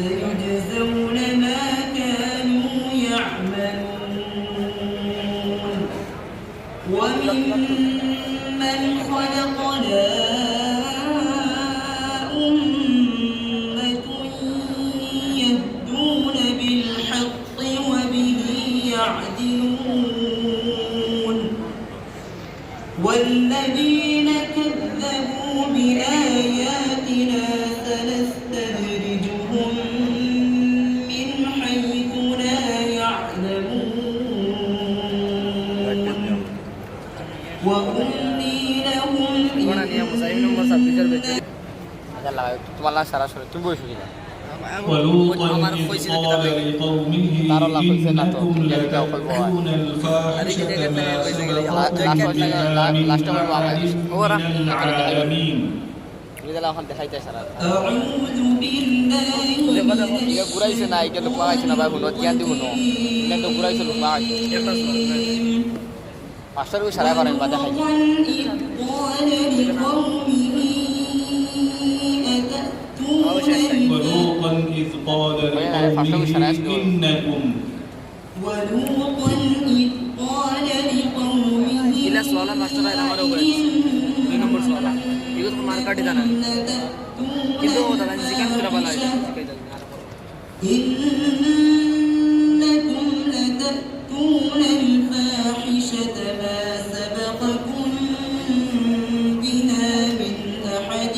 سيجزون ما كانوا يعملون وممن خلقنا أمة يهدون بالحق وبه يعدلون والذين كذبوا بآياتنا سنستدرجهم من حيث لا يعلمون وأملي لهم ولوطا إذ قال لقومه إنكم لتأتون الفاحشة ما سبقكم بها من أحد من العالمين أعوذ بالله ولوطا إذ قال لقومه إنكم إنكم لتأتون الفاحشة ما سبقكم بها من أحد